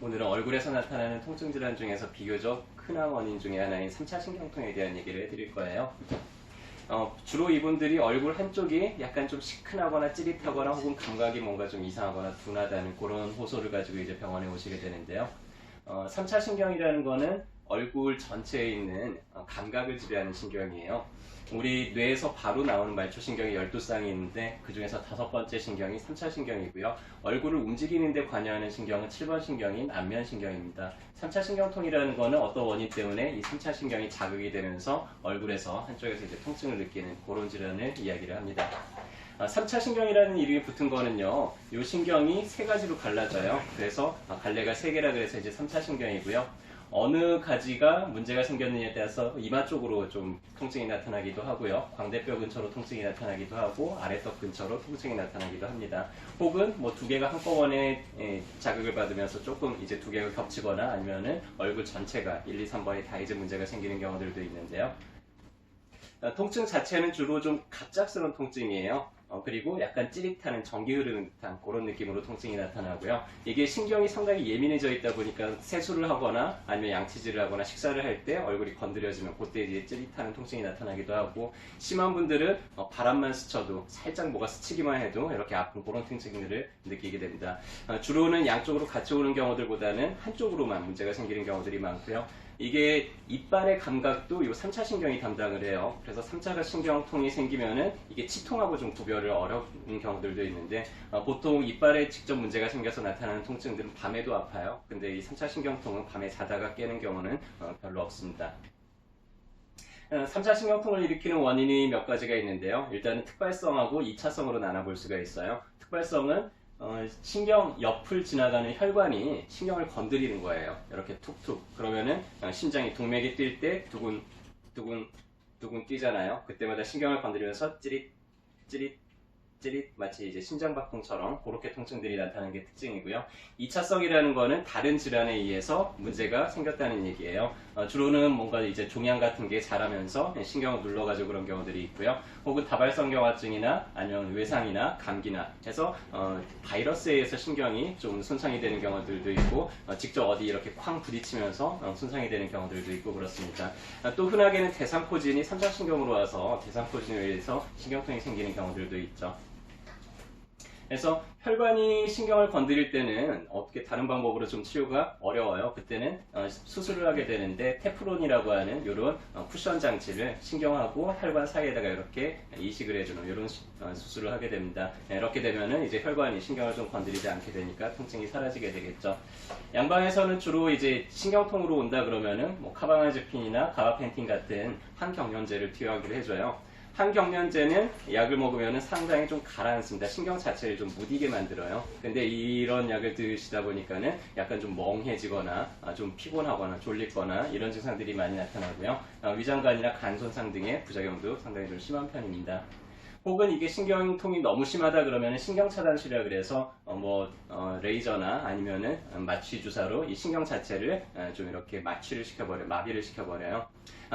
오늘은 얼굴에서 나타나는 통증 질환 중에서 비교적 흔한 원인 중에 하나인 3차 신경통에 대한 얘기를 해드릴 거예요. 주로 이분들이 얼굴 한쪽이 약간 좀 시큰하거나 찌릿하거나 혹은 감각이 뭔가 좀 이상하거나 둔하다는 그런 호소를 가지고 이제 병원에 오시게 되는데요. 3차 신경이라는 거는 얼굴 전체에 있는 감각을 지배하는 신경이에요. 우리 뇌에서 바로 나오는 말초신경이 12쌍이 있는데 그 중에서 5번째 신경이 3차 신경이고요. 얼굴을 움직이는 데 관여하는 신경은 7번 신경인 안면신경입니다. 3차 신경통이라는 거는 어떤 원인 때문에 이 3차 신경이 자극이 되면서 얼굴에서 한쪽에서 이제 통증을 느끼는 그런 질환을 이야기를 합니다. 3차 신경이라는 이름이 붙은 거는요, 이 신경이 세 가지로 갈라져요. 그래서 갈래가 세 개라 그래서 이제 3차 신경이고요. 어느 가지가 문제가 생겼느냐에 따라서 이마 쪽으로 좀 통증이 나타나기도 하고요. 광대뼈 근처로 통증이 나타나기도 하고 아래턱 근처로 통증이 나타나기도 합니다. 혹은 뭐 두 개가 한꺼번에 자극을 받으면서 조금 이제 두 개가 겹치거나 아니면은 얼굴 전체가 1, 2, 3번에 다 이제 문제가 생기는 경우들도 있는데요. 통증 자체는 주로 좀 갑작스러운 통증이에요. 그리고 약간 찌릿하는 전기 흐르는 듯한 그런 느낌으로 통증이 나타나고요. 이게 신경이 상당히 예민해져 있다 보니까 세수를 하거나 아니면 양치질을 하거나 식사를 할 때 얼굴이 건드려지면 그때 이제 찌릿하는 통증이 나타나기도 하고, 심한 분들은 바람만 스쳐도 살짝 뭐가 스치기만 해도 이렇게 아픈 그런 통증들을 느끼게 됩니다. 주로는 양쪽으로 같이 오는 경우들보다는 한쪽으로만 문제가 생기는 경우들이 많고요. 이게 이빨의 감각도 이 3차 신경이 담당을 해요. 그래서 3차 신경통이 생기면은 이게 치통하고 좀 구별을 어려운 경우들도 있는데, 보통 이빨에 직접 문제가 생겨서 나타나는 통증들은 밤에도 아파요. 근데 이 3차 신경통은 밤에 자다가 깨는 경우는 별로 없습니다. 3차 신경통을 일으키는 원인이 몇 가지가 있는데요. 일단은 특발성하고 2차성으로 나눠볼 수가 있어요. 특발성은 신경 옆을 지나가는 혈관이 신경을 건드리는 거예요. 이렇게 툭툭. 그러면은 심장이 동맥이 뛸 때 두근 두근 두근 뛰잖아요. 그때마다 신경을 건드리면서 찌릿 찌릿 찌릿, 마치 이제 심장박동처럼 그렇게 통증들이 나타나는 게 특징이고요. 2차성이라는 거는 다른 질환에 의해서 문제가 생겼다는 얘기예요. 주로는 뭔가 이제 종양 같은 게 자라면서 신경을 눌러가지고 그런 경우들이 있고요. 혹은 다발성 경화증이나 아니면 외상이나 감기나 해서 바이러스에 의해서 신경이 좀 손상이 되는 경우들도 있고, 직접 어디 이렇게 쾅 부딪히면서 손상이 되는 경우들도 있고 그렇습니다. 또 흔하게는 대상포진이 3차 신경으로 와서 대상포진에 의해서 신경통이 생기는 경우들도 있죠. 그래서 혈관이 신경을 건드릴 때는 어떻게 다른 방법으로 좀 치료가 어려워요. 그때는 수술을 하게 되는데 테프론이라고 하는 이런 쿠션 장치를 신경하고 혈관 사이에다가 이렇게 이식을 해주는 이런 수술을 하게 됩니다. 이렇게 되면은 이제 혈관이 신경을 좀 건드리지 않게 되니까 통증이 사라지게 되겠죠. 양방에서는 주로 이제 신경통으로 온다 그러면은 뭐 카바마제핀이나 가바펜틴 같은 항경련제를 투여하기로 해줘요. 항경련제는 약을 먹으면 상당히 좀 가라앉습니다. 신경 자체를 좀 무디게 만들어요. 근데 이런 약을 드시다 보니까는 약간 좀 멍해지거나 좀 피곤하거나 졸리거나 이런 증상들이 많이 나타나고요. 위장관이나 간 손상 등의 부작용도 상당히 좀 심한 편입니다. 혹은 이게 신경통이 너무 심하다 그러면 신경차단술이라 그래서 레이저나 아니면은 마취 주사로 이 신경 자체를 좀 이렇게 마취를 시켜버려요. 마비를 시켜버려요.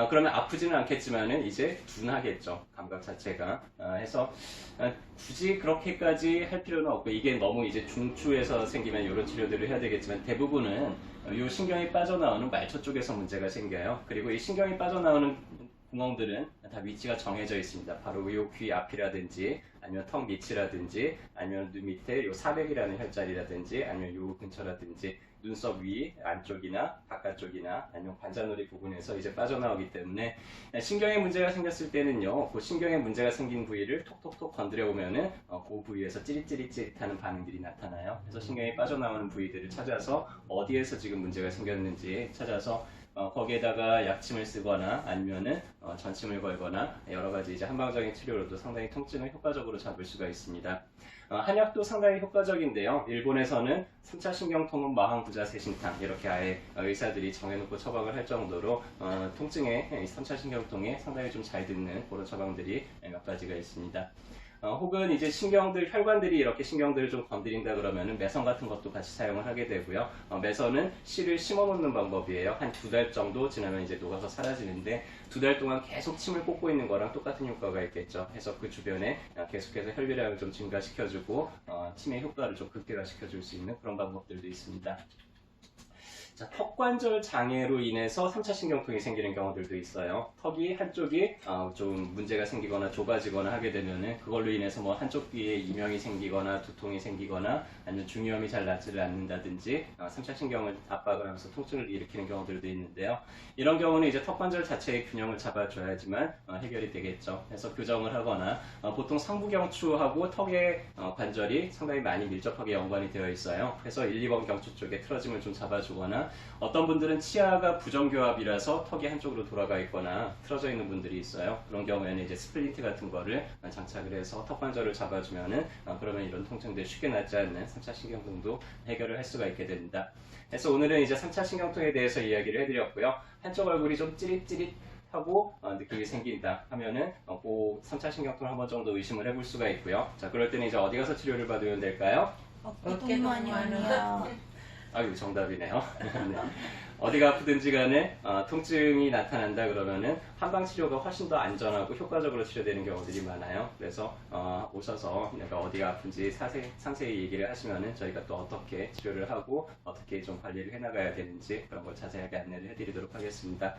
그러면 아프지는 않겠지만은 이제 둔하겠죠. 감각 자체가. 해서 굳이 그렇게까지 할 필요는 없고, 이게 너무 이제 중추에서 생기면 이런 치료들을 해야 되겠지만 대부분은 이 신경이 빠져나오는 말초 쪽에서 문제가 생겨요. 그리고 이 신경이 빠져나오는 구멍들은 다 위치가 정해져 있습니다. 바로 이 귀 앞이라든지 아니면 턱 밑이라든지 아니면 눈 밑에 요 사백이라는 혈자리라든지 아니면 요 근처라든지 눈썹 위 안쪽이나 바깥쪽이나 아니면 관자놀이 부분에서 이제 빠져나오기 때문에, 신경에 문제가 생겼을 때는요, 그 신경에 문제가 생긴 부위를 톡톡톡 건드려 보면은 그 부위에서 찌릿찌릿찌릿하는 반응들이 나타나요. 그래서 신경이 빠져나오는 부위들을 찾아서 어디에서 지금 문제가 생겼는지 찾아서 거기에다가 약침을 쓰거나 아니면은 전침을 걸거나 여러 가지 이제 한방적인 치료로도 상당히 통증을 효과적으로 잡을 수가 있습니다. 한약도 상당히 효과적인데요. 일본에서는 3차 신경통은 마항부자세신탕 이렇게 아예 의사들이 정해놓고 처방을 할 정도로 통증에 3차 신경통에 상당히 좀 잘 듣는 그런 처방들이 몇 가지가 있습니다. 혹은 이제 신경들, 혈관들이 이렇게 신경들을 좀 건드린다 그러면은 매선 같은 것도 같이 사용을 하게 되고요. 매선은 실을 심어 놓는 방법이에요. 한 2달 정도 지나면 이제 녹아서 사라지는데, 2달 동안 계속 침을 꽂고 있는 거랑 똑같은 효과가 있겠죠. 해서 그 주변에 계속해서 혈류량을 좀 증가시켜주고 침의 효과를 좀 극대화시켜줄 수 있는 그런 방법들도 있습니다. 자, 턱관절 장애로 인해서 3차 신경통이 생기는 경우들도 있어요. 턱이 한쪽이 좀 문제가 생기거나 좁아지거나 하게 되면은 그걸로 인해서 뭐 한쪽 귀에 이명이 생기거나 두통이 생기거나 아니면 중이염이 잘 낫지를 않는다든지 3차 신경을 압박을 하면서 통증을 일으키는 경우들도 있는데요. 이런 경우는 이제 턱관절 자체의 균형을 잡아줘야지만 해결이 되겠죠. 그래서 교정을 하거나 보통 상부경추하고 턱의 관절이 상당히 많이 밀접하게 연관이 되어 있어요. 그래서 1, 2번 경추 쪽에 틀어짐을 좀 잡아주거나 어떤 분들은 치아가 부정교합이라서 턱이 한쪽으로 돌아가 있거나 틀어져 있는 분들이 있어요. 그런 경우에는 이제 스플린트 같은 거를 장착을 해서 턱관절을 잡아주면은 그러면 이런 통증들이 쉽게 낫지 않는 3차 신경통도 해결을 할 수가 있게 됩니다. 그래서 오늘은 이제 3차 신경통에 대해서 이야기를 해드렸고요. 한쪽 얼굴이 좀 찌릿찌릿하고 느낌이 생긴다 하면은 그 3차 신경통을 한 번 정도 의심을 해볼 수가 있고요. 자, 그럴 때는 이제 어디 가서 치료를 받으면 될까요? 어깨동무원이요. 아유, 정답이네요. 네. 어디가 아프든지 간에 통증이 나타난다 그러면은 한방 치료가 훨씬 더 안전하고 효과적으로 치료되는 경우들이 많아요. 그래서 오셔서 내가 어디가 아픈지 상세히 얘기를 하시면은 저희가 또 어떻게 치료를 하고 어떻게 좀 관리를 해나가야 되는지 그런 걸 자세하게 안내를 해드리도록 하겠습니다.